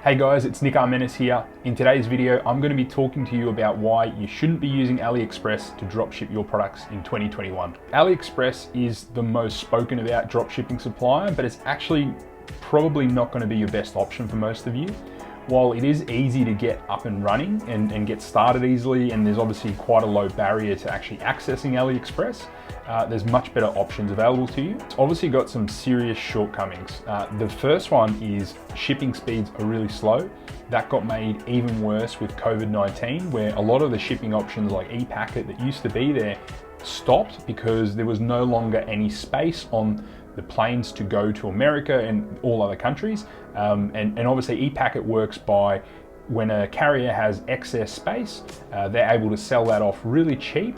Hey guys, it's Armenis here. In today's video, I'm going to be talking to you about why you shouldn't be using AliExpress to dropship your products in 2021. AliExpress is the most spoken about dropshipping supplier, but it's actually probably not going to be your best option for most of you. While it is easy to get up and running and get started easily, and there's obviously quite a low barrier to actually accessing AliExpress, there's much better options available to you. It's obviously got some serious shortcomings. The first one is shipping speeds are really slow. That got made even worse with COVID-19, where a lot of the shipping options like ePacket that used to be there stopped because there was no longer any space on the planes to go to America and all other countries. And obviously ePacket works by when a carrier has excess space, they're able to sell that off really cheap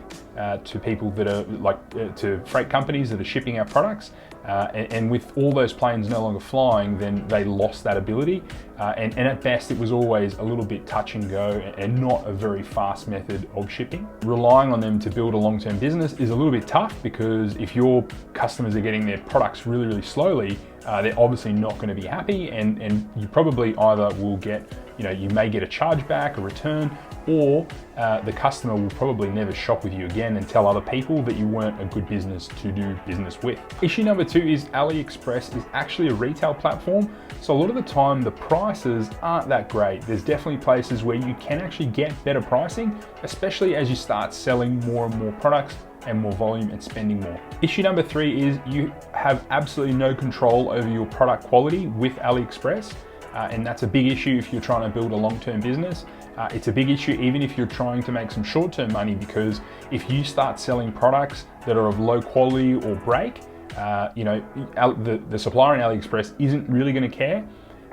to people that are to freight companies that are shipping our products. And with all those planes no longer flying, then they lost that ability. And at best, it was always a little bit touch and go and not a very fast method of shipping. Relying on them to build a long-term business is a little bit tough, because if your customers are getting their products really, really slowly, they're obviously not going to be happy, and you probably either will get, you may get a chargeback, a return, or the customer will probably never shop with you again and tell other people that you weren't a good business to do business with. Issue number 2 is AliExpress is actually a retail platform, so a lot of the time the prices aren't that great. There's definitely places where you can actually get better pricing, especially as you start selling more and more products and more volume and spending more. Issue number 3 is you have absolutely no control over your product quality with AliExpress. And that's a big issue if you're trying to build a long-term business. It's a big issue even if you're trying to make some short-term money, because if you start selling products that are of low quality or break, the supplier in AliExpress isn't really going to care,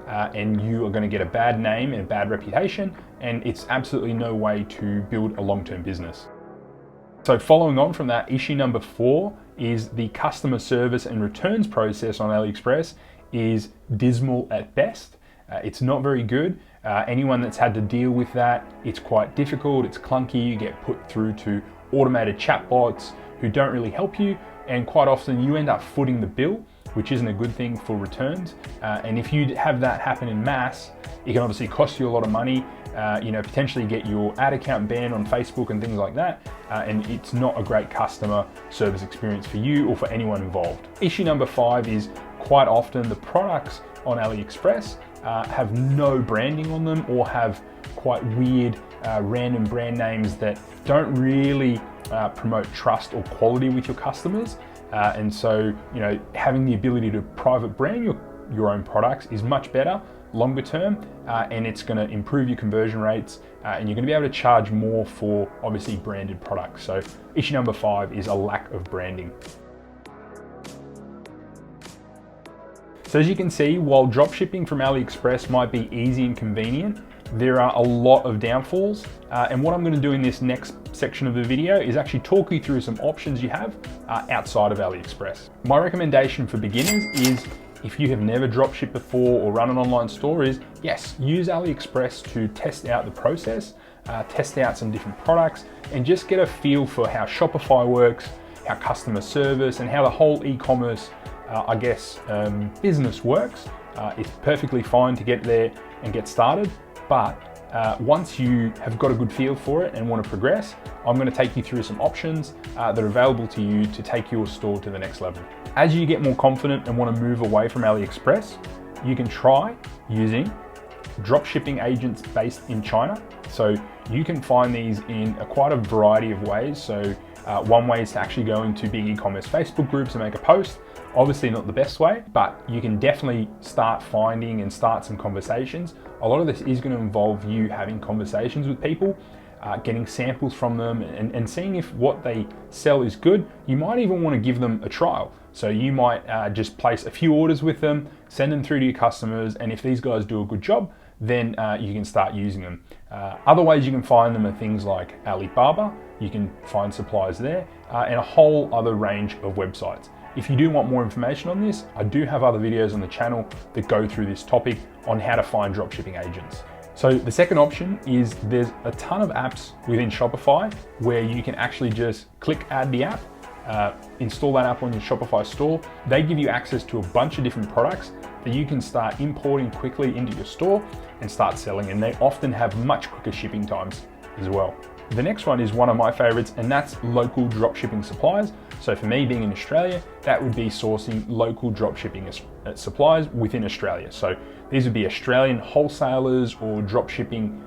and you are going to get a bad name and a bad reputation, and it's absolutely no way to build a long-term business. So following on from that, issue number 4 is the customer service and returns process on AliExpress is dismal at best. It's not very good. Anyone that's had to deal with that, it's quite difficult, it's clunky, you get put through to automated chatbots who don't really help you, and quite often you end up footing the bill, which isn't a good thing for returns. And if you have that happen in mass, it can obviously cost you a lot of money, potentially get your ad account banned on Facebook and things like that, and it's not a great customer service experience for you or for anyone involved. Issue number 5 is quite often the products on AliExpress have no branding on them, or have quite weird random brand names that don't really promote trust or quality with your customers. And so, having the ability to private brand your own products is much better longer term, and it's going to improve your conversion rates, and you're going to be able to charge more for obviously branded products. So issue number 5 is a lack of branding. So as you can see, while dropshipping from AliExpress might be easy and convenient, there are a lot of downfalls. And what I'm going to do in this next section of the video is actually talk you through some options you have outside of AliExpress. My recommendation for beginners is, if you have never dropshipped before or run an online store, is yes, use AliExpress to test out the process, test out some different products, and just get a feel for how Shopify works, how customer service, and how the whole e-commerce business works. It's perfectly fine to get there and get started, but once you have got a good feel for it and want to progress, I'm going to take you through some options that are available to you to take your store to the next level. As you get more confident and want to move away from AliExpress, you can try using dropshipping agents based in China. So you can find these in quite a variety of ways. So one way is to actually go into big e-commerce Facebook groups and make a post. Obviously not the best way, but you can definitely start finding and start some conversations. A lot of this is going to involve you having conversations with people, getting samples from them, and seeing if what they sell is good. You might even want to give them a trial. So you might just place a few orders with them, send them through to your customers, and if these guys do a good job, then you can start using them. Other ways you can find them are things like Alibaba. You can find suppliers there, and a whole other range of websites. If you do want more information on this, I do have other videos on the channel that go through this topic on how to find dropshipping agents. So the second option is there's a ton of apps within Shopify where you can actually just click add the app, install that app on your Shopify store. They give you access to a bunch of different products that you can start importing quickly into your store and start selling, and they often have much quicker shipping times as well. The next one is one of my favorites, and that's local dropshipping supplies. So for me, being in Australia, that would be sourcing local dropshipping supplies within Australia. So these would be Australian wholesalers or dropshipping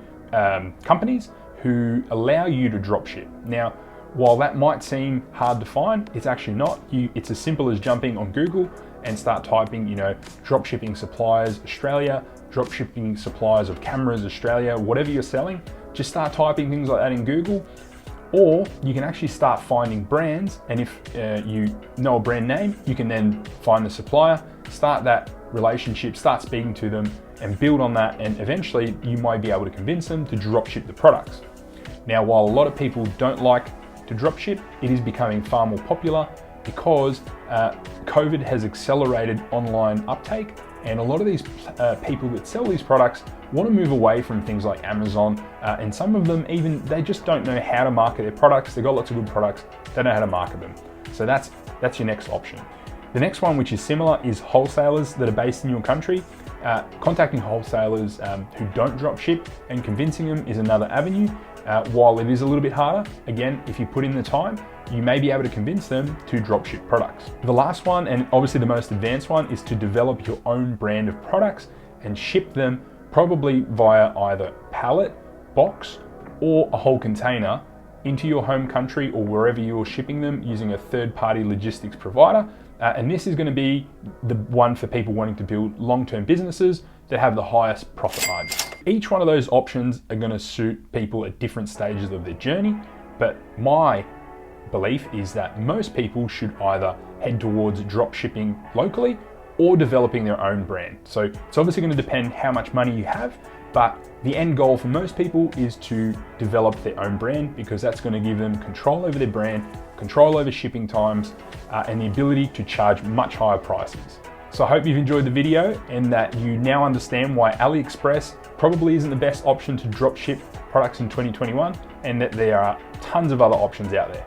companies who allow you to dropship. Now, while that might seem hard to find, it's actually not. It's as simple as jumping on Google and start typing, dropshipping supplies Australia, dropshipping supplies of cameras Australia, whatever you're selling, just start typing things like that in Google. Or you can actually start finding brands, and if you know a brand name, you can then find the supplier, start that relationship, start speaking to them, and build on that, and eventually you might be able to convince them to dropship the products. Now, while a lot of people don't like to dropship, it is becoming far more popular because COVID has accelerated online uptake, and a lot of these people that sell these products want to move away from things like Amazon, and some of them even, they just don't know how to market their products. They've got lots of good products, they don't know how to market them. So that's your next option. The next one, which is similar, is wholesalers that are based in your country. Contacting wholesalers who don't drop ship and convincing them is another avenue. While it is a little bit harder, again, if you put in the time, you may be able to convince them to dropship products. The last one, and obviously the most advanced one, is to develop your own brand of products and ship them probably via either pallet, box, or a whole container into your home country or wherever you're shipping them using a third-party logistics provider. And this is going to be the one for people wanting to build long-term businesses that have the highest profit margins. Each one of those options are going to suit people at different stages of their journey, but my belief is that most people should either head towards drop shipping locally or developing their own brand. So it's obviously going to depend how much money you have, but the end goal for most people is to develop their own brand, because that's going to give them control over their brand, control over shipping times, and the ability to charge much higher prices. So I hope you've enjoyed the video and that you now understand why AliExpress probably isn't the best option to drop ship products in 2021, and that there are tons of other options out there.